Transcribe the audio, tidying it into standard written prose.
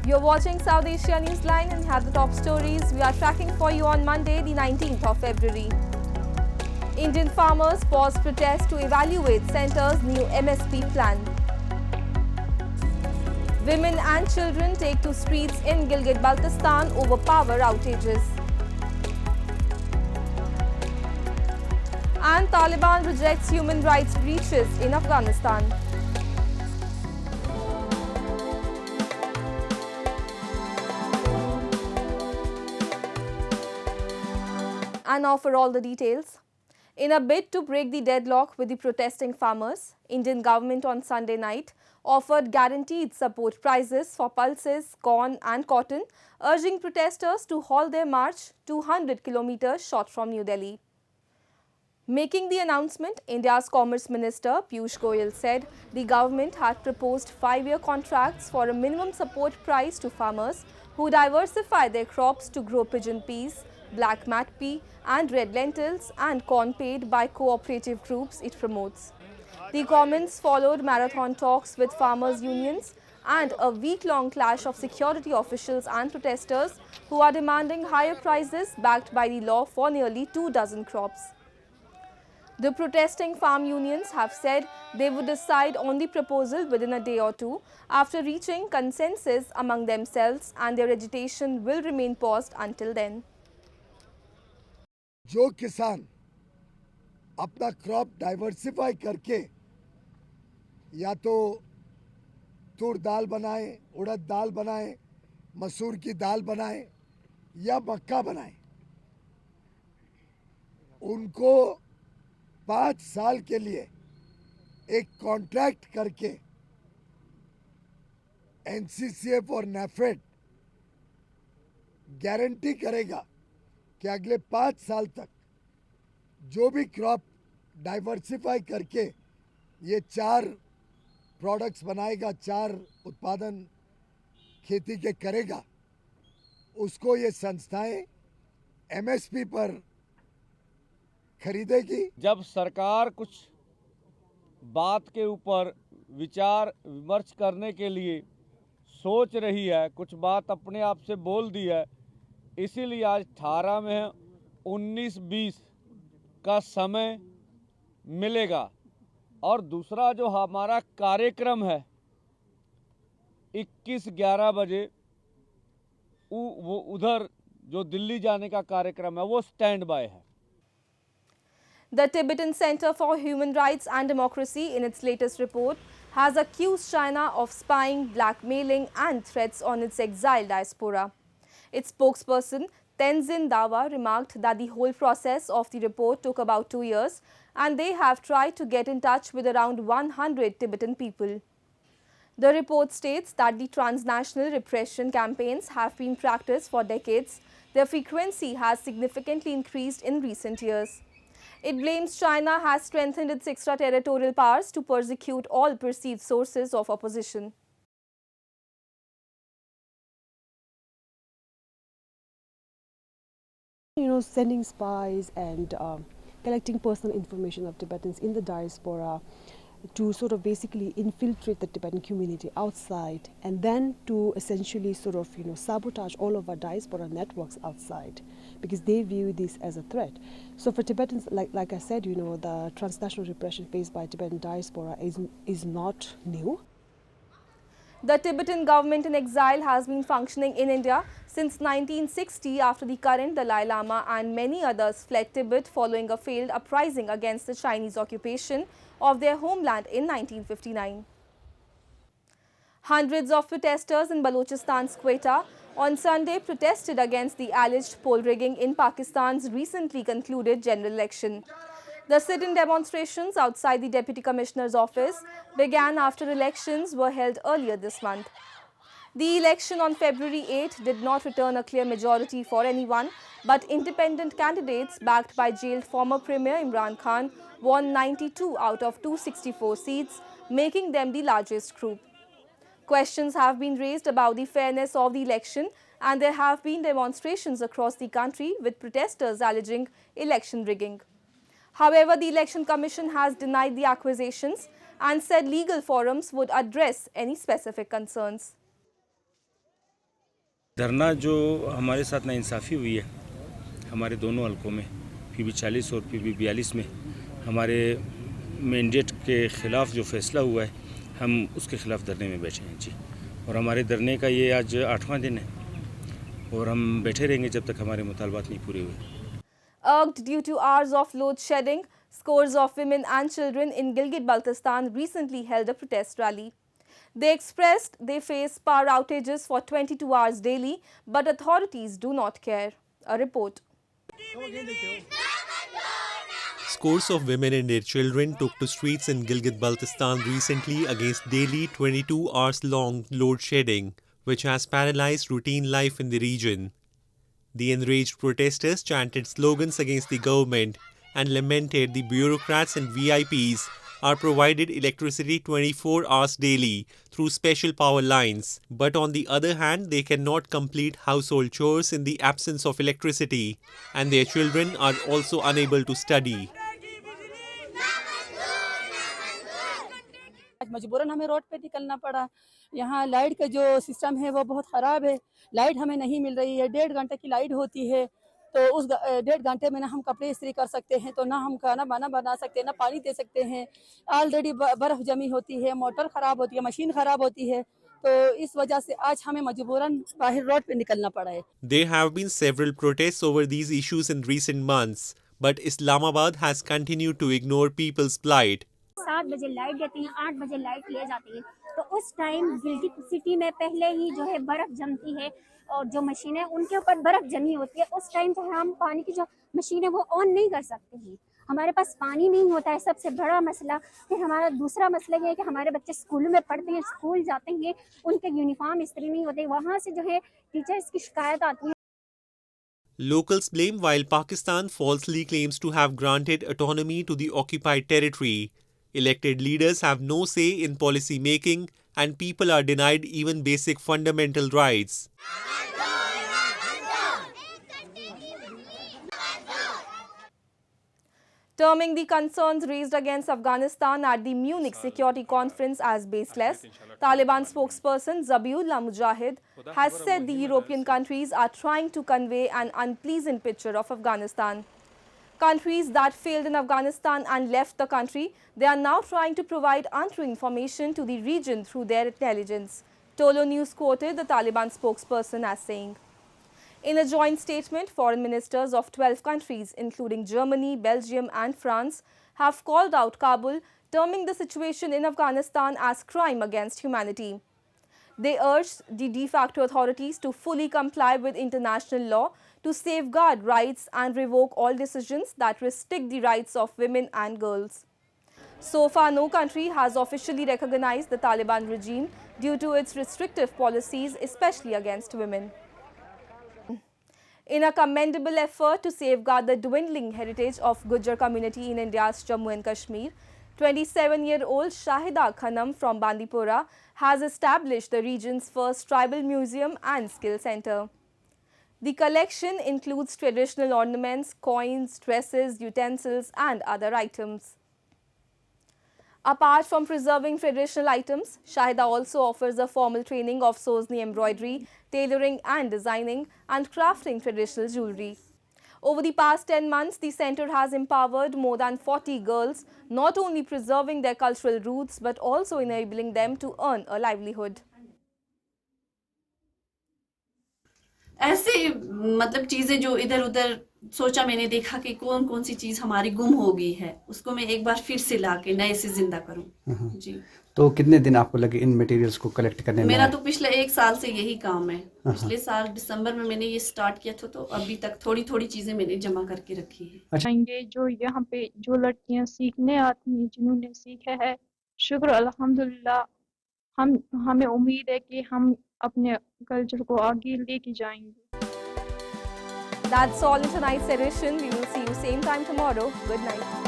You're watching South Asia Newsline and have the top stories we are tracking for you on Monday, the 19th of February. Indian farmers pause protest to evaluate centre's new MSP plan. Women and children take to streets in Gilgit Baltistan over power outages. And Taliban rejects human rights breaches in Afghanistan. And now for all the details. In a bid to break the deadlock with the protesting farmers, Indian government on Sunday night offered guaranteed support prices for pulses, corn and cotton, urging protesters to halt their march 200 kilometers short from New Delhi. Making the announcement, India's Commerce Minister Piyush Goyal said the government had proposed 5-year contracts for a minimum support price to farmers who diversify their crops to grow pigeon peas, black mat pea and red lentils and corn paid by cooperative groups it promotes. The comments followed marathon talks with farmers' unions and a week-long clash of security officials and protesters who are demanding higher prices backed by the law for nearly 24 crops. The protesting farm unions have said they would decide on the proposal within a day or two after reaching consensus among themselves, and their agitation will remain paused until then. जो किसान अपना crop diversify करके या तो तूर दाल बनाए, उड़द दाल बनाए, मसूर की दाल बनाए या मक्का बनाए, उनको 5 साल के लिए एक कॉन्ट्रैक्ट करके एनसीसीएफ और नैफेड गारंटी करेगा कि अगले 5 साल तक जो भी क्रॉप डाइवर्सिफाई करके ये 4 प्रोडक्ट्स बनाएगा, 4 उत्पादन खेती के करेगा, उसको ये संस्थाएं एमएसपी पर खरीदेगी। जब सरकार कुछ बात के ऊपर विचार विमर्श करने के लिए सोच रही है, कुछ बात अपने आप से बोल दी है, इसीलिए आज 18 में 19-20 का समय मिलेगा। और दूसरा जो हमारा कार्यक्रम है 21-11 बजे वो उधर जो दिल्ली जाने का कार्यक्रम है वो स्टैंड बाय है। The Tibetan Center for Human Rights and Democracy, in its latest report, has accused China of spying, blackmailing and threats on its exiled diaspora. Its spokesperson, Tenzin Dawa, remarked that the whole process of the report took about 2 years and they have tried to get in touch with around 100 Tibetan people. The report states that the transnational repression campaigns have been practiced for decades. Their frequency has significantly increased in recent years. It blames China has strengthened its extraterritorial powers to persecute all perceived sources of opposition. Sending spies and collecting personal information of Tibetans in the diaspora to sort of basically infiltrate the Tibetan community outside, and then to essentially sort of sabotage all of our diaspora networks outside, because they view this as a threat. So for Tibetans, like I said, the transnational repression faced by Tibetan diaspora is not new. The Tibetan government in exile has been functioning in India since 1960 after the current Dalai Lama and many others fled Tibet following a failed uprising against the Chinese occupation of their homeland in 1959. Hundreds of protesters in Balochistan's Quetta on Sunday protested against the alleged poll rigging in Pakistan's recently concluded general election. The sit-in demonstrations outside the Deputy Commissioner's office began after elections were held earlier this month. The election on February 8 did not return a clear majority for anyone, but independent candidates backed by jailed former Premier Imran Khan won 92 out of 264 seats, making them the largest group. Questions have been raised about the fairness of the election, and there have been demonstrations across the country with protesters alleging election rigging. However, the Election Commission has denied the accusations and said legal forums would address any specific concerns. धरना जो हमारे साथ नाइंसाफ़ी हुई है हमारे दोनों हलकों में PB 40 और PB 42 में हमारे मैंडेट के ख़िलाफ़ जो फैसला हुआ है हम उसके ख़िलाफ़ धरने में बैठे हैं जी। और हमारे धरने का ये आज 8वां दिन है और हम बैठे रहेंगे जब तक हमारे मुतालबात नहीं पूरे हुए। Irked due to hours of load shedding, scores of women and children in Gilgit Baltistan recently held a protest rally. They expressed they face power outages for 22 hours daily, but authorities do not care. A report. Scores of women and their children took to streets in Gilgit Baltistan recently against daily 22 hours long load shedding, which has paralyzed routine life in the region. The enraged protesters chanted slogans against the government and lamented the bureaucrats and VIPs are provided electricity 24 hours daily through special power lines, but on the other hand they cannot complete household chores in the absence of electricity, and their children are also unable to study. मजबूरन हमें road पे निकलना पड़ा। यहाँ light का जो system है वो बहुत ख़राब है, लाइट हमें नहीं मिल रही है। 1.5 घंटे की लाइट होती है तो उस 1.5 घंटे में ना हम कपड़े इस्त्री कर सकते हैं, तो ना हम खाना बना सकते हैं, ना पानी दे सकते हैं। ऑलरेडी बर्फ़ जमी होती है, मोटर ख़राब होती है, मशीन ख़राब होती है, तो इस वजह से आज हमें मजबूरन बाहर रोड पे निकलना पड़ा है। There have been several protests over these issues in recent months, but Islamabad has continued to ignore people's plight. 7 बजे लाइट देती हैं, 8 बजे लाइट ले जाती है, तो उस टाइम गिलगित सिटी में पहले ही जो है बर्फ़ जमती है और जो मशीन है उनके ऊपर बर्फ़ जमी होती है। उस टाइम जो है हम पानी की जो मशीन है वो ऑन नहीं कर सकते हैं, हमारे पास पानी नहीं होता है, सबसे बड़ा मसला। फिर हमारा दूसरा मसला ये है कि हमारे बच्चे स्कूल में पढ़ते हैं, स्कूल जाते हैं, उनके यूनिफॉर्म इस्त्री नहीं होते, वहाँ से जो है टीचर्स की शिकायत आती है। Locals blame while Pakistan falsely claims to have granted autonomy to the occupied territory. Elected leaders have no say in policy making and people are denied even basic fundamental rights. Terming the concerns raised against Afghanistan at the Munich Security Conference as baseless, Taliban spokesperson Zabiullah Mujahid has said the European countries are trying to convey an unpleasant picture of Afghanistan. Countries that failed in Afghanistan and left the country, they are now trying to provide untrue information to the region through their intelligence. Tolo News quoted the Taliban spokesperson as saying. In a joint statement, foreign ministers of 12 countries, including Germany, Belgium and France, have called out Kabul, terming the situation in Afghanistan as crime against humanity. They urged the de facto authorities to fully comply with international law to safeguard rights and revoke all decisions that restrict the rights of women and girls. So far, no country has officially recognized the Taliban regime due to its restrictive policies, especially against women. In a commendable effort to safeguard the dwindling heritage of Gujjar community in India's Jammu and Kashmir, 27-year-old Shahida Khanam from Bandipora has established the region's first tribal museum and skill center. The collection includes traditional ornaments, coins, dresses, utensils and other items. Apart from preserving traditional items, Shahida also offers a formal training of Sozni embroidery, tailoring and designing and crafting traditional jewelry. Over the past 10 months, the center has empowered more than 40 girls, not only preserving their cultural roots but also enabling them to earn a livelihood. ऐसे मतलब चीज़ें जो इधर उधर सोचा, मैंने देखा कि कौन कौन सी चीज़ हमारी गुम हो गई है, उसको मैं एक बार फिर से लाके नए से जिंदा करूं जी। तो कितने दिन आपको लगे इन मटेरियल्स को कलेक्ट करने में? मेरा तो पिछले 1 साल से यही काम है। पिछले साल दिसंबर में मैंने ये स्टार्ट किया था, तो अभी तक थोड़ी थोड़ी चीज़ें मैंने जमा करके रखी है। अच्छा, जो यहाँ पे जो लड़कियाँ सीखने आती हैं, जिन्होंने सीखा है, शुक्र अल्हम्दुलिल्लाह, हमें उम्मीद है कि हम अपने कल्चर को आगे लेके जाएंगे। That's all in tonight's edition. We will see you same time tomorrow. Good night.